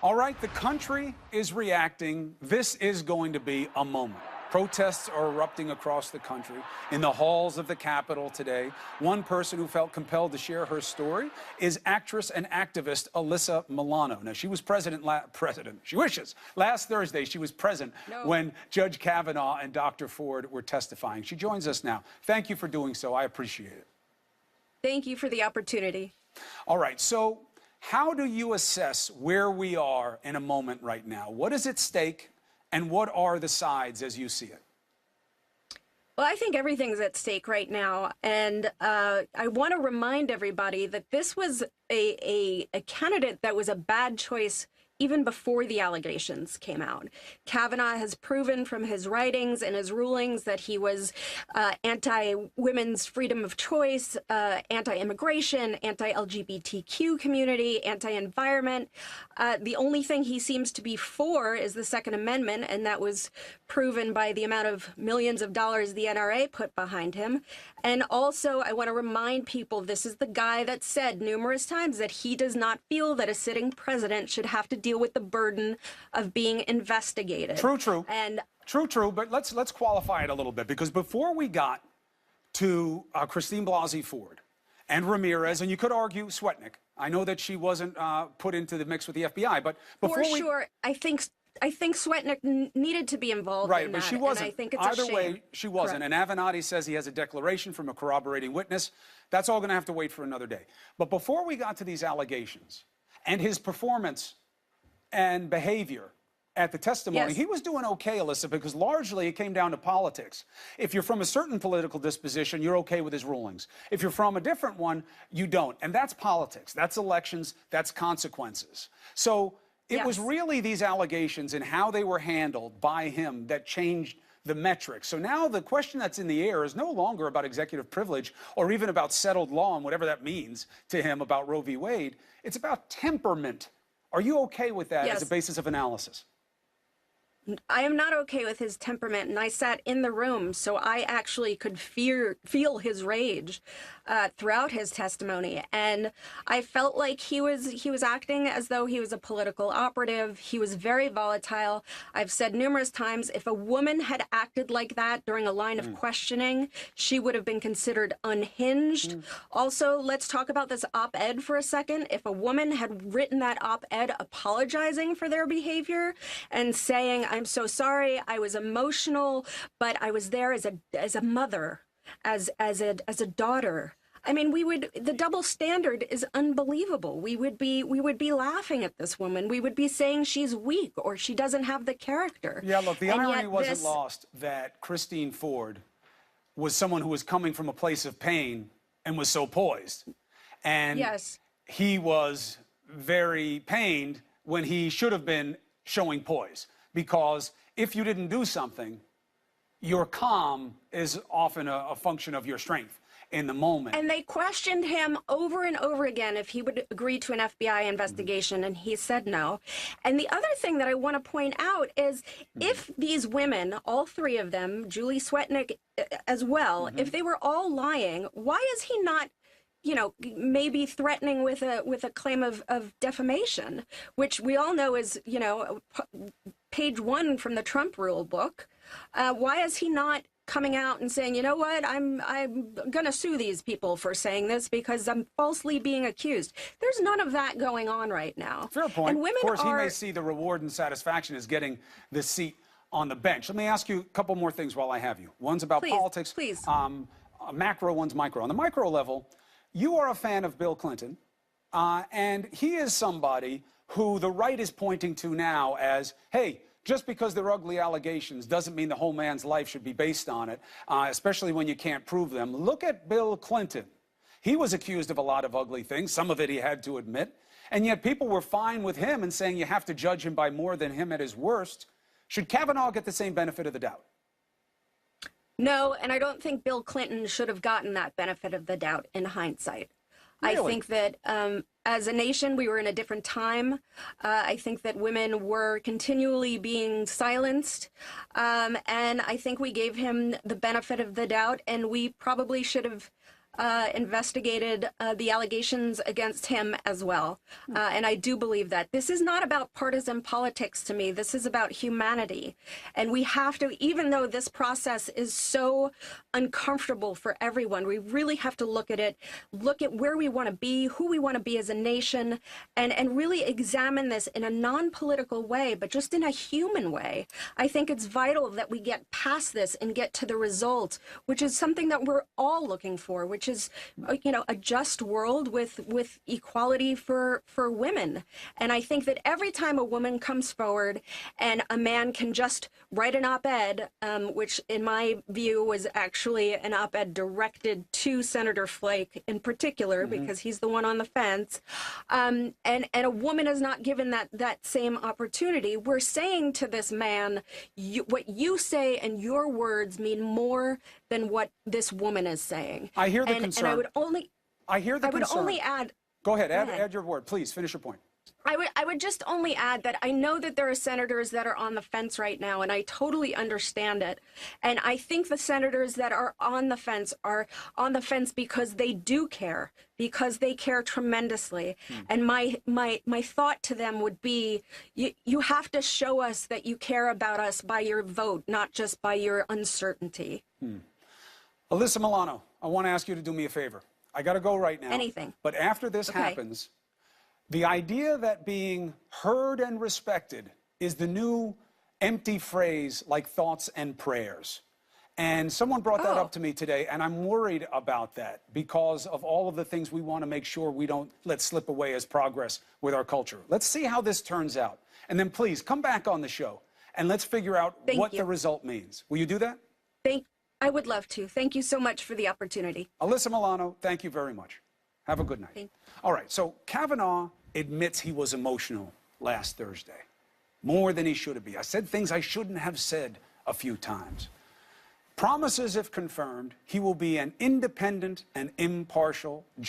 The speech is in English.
All right, the country is reacting. This is going to be a moment. Protests are erupting across the country, in the halls of the Capitol today. One person who felt compelled to share her story is actress and activist Alyssa Milano. Now, she was last Thursday, she was present when Judge Kavanuagh and Dr. Ford were testifying. She joins us now. Thank you for doing so. I appreciate it. Thank you for the opportunity. All right, so how do you assess where we are in a moment right now? What is at stake? And what are the sides as you see it? Well, I think everything's at stake right now. And I want to remind everybody that this was a candidate that was a bad choice even before the allegations came out. Kavanaugh has proven from his writings and his rulings that he was anti-women's freedom of choice, anti-immigration, anti-LGBTQ community, anti-environment. The only thing he seems to be for is the Second Amendment, and that was proven by the amount of millions of dollars the NRA put behind him. And also, I want to remind people, this is the guy that said numerous times that he does not feel that a sitting president should have to deal with the burden of being investigated. True. And true. But let's qualify it a little bit, because before we got to Christine Blasey Ford and Ramirez, and you could argue Swetnick. I know that she wasn't put into the mix with the FBI, but before I think Swetnick needed to be involved in that, but she wasn't. And I think it's Either a shame. way, she wasn't. Correct. And Avenatti says he has a declaration from a corroborating witness. That's all going to have to wait for another day. But before we got to these allegations and his performance and behavior at the testimony, he was doing okay, Alyssa, because largely it came down to politics. If you're from a certain political disposition, you're okay with his rulings. If you're from a different one, you don't. And that's politics. That's elections. That's consequences. So it was really these allegations and how they were handled by him that changed the metrics. So now the question that's in the air is no longer about executive privilege or even about settled law and whatever that means to him about Roe v. Wade. It's about temperament. Are you okay with that as a basis of analysis? I am not okay with his temperament, and I sat in the room, so I actually could feel his rage throughout his testimony, and I felt like he was acting as though he was a political operative. He was very volatile. I've said numerous times, if a woman had acted like that during a line of questioning, she would have been considered unhinged. Also, let's talk about this op-ed for a second. If a woman had written that op-ed apologizing for their behavior and saying, "I'm so sorry, I was emotional, but I was there as a mother, as a daughter." I mean, the double standard is unbelievable. We would be laughing at this woman. We would be saying she's weak or she doesn't have the character. Yeah, look, the irony wasn't lost that Christine Ford was someone who was coming from a place of pain and was so poised. And he was very pained when he should have been showing poise. Because if you didn't do something, your calm is often a function of your strength in the moment. And they questioned him over and over again if he would agree to an FBI investigation, and he said no. And the other thing that I want to point out is if these women, all three of them, Julie Swetnick as well, if they were all lying, why is he not maybe threatening with a claim of defamation, which we all know is, page 1 from the Trump rule book? Why is he not coming out and saying, you know what, I'm going to sue these people for saying this because I'm falsely being accused? There's none of that going on right now. Fair point. And women of course, he may see the reward and satisfaction as getting the seat on the bench. Let me ask you a couple more things while I have you. One's about politics. Please. Macro, one's micro. On the micro level, you are a fan of Bill Clinton, and he is somebody who the right is pointing to now as, hey, just because they're ugly allegations doesn't mean the whole man's life should be based on it, especially when you can't prove them. Look at Bill Clinton. He was accused of a lot of ugly things. Some of it he had to admit. And yet people were fine with him and saying you have to judge him by more than him at his worst. Should Kavanaugh get the same benefit of the doubt? No, and I don't think Bill Clinton should have gotten that benefit of the doubt in hindsight. Really? I think that as a nation, we were in a different time. I think that women were continually being silenced. And I think we gave him the benefit of the doubt, and we probably should have investigated the allegations against him as well. And I do believe that this is not about partisan politics to me. This is about humanity. And we have to, even though this process is so uncomfortable for everyone, we really have to look at it, look at where we want to be, who we want to be as a nation, and really examine this in a non-political way, but just in a human way. I think it's vital that we get past this and get to the result, which is something that we're all looking for, which is, you know, a just world with equality for women. And I think that every time a woman comes forward and a man can just write an op-ed, which in my view was actually an op-ed directed to Senator Flake in particular, because he's the one on the fence, and a woman is not given that same opportunity. We're saying to this man, what you say and your words mean more than what this woman is saying. I hear the concern. And I would only... I hear the concern. I would only add... Go ahead, add your word. Please, finish your point. I would just only add that I know that there are senators that are on the fence right now, and I totally understand it. And I think the senators that are on the fence because they do care, because they care tremendously. And my thought to them would be, you have to show us that you care about us by your vote, not just by your uncertainty. Alyssa Milano, I want to ask you to do me a favor. I got to go right now. Anything. But after this happens, the idea that being heard and respected is the new empty phrase like thoughts and prayers. And someone brought that up to me today, and I'm worried about that because of all of the things we want to make sure we don't let slip away as progress with our culture. Let's see how this turns out. And then please come back on the show and let's figure out what the result means. Will you do that? I would love to. Thank you so much for the opportunity. Alyssa Milano, thank you very much. Have a good night. All right, so Kavanuagh admits he was emotional last Thursday, more than he should have been. I said things I shouldn't have said a few times. Promises, if confirmed, he will be an independent and impartial judge.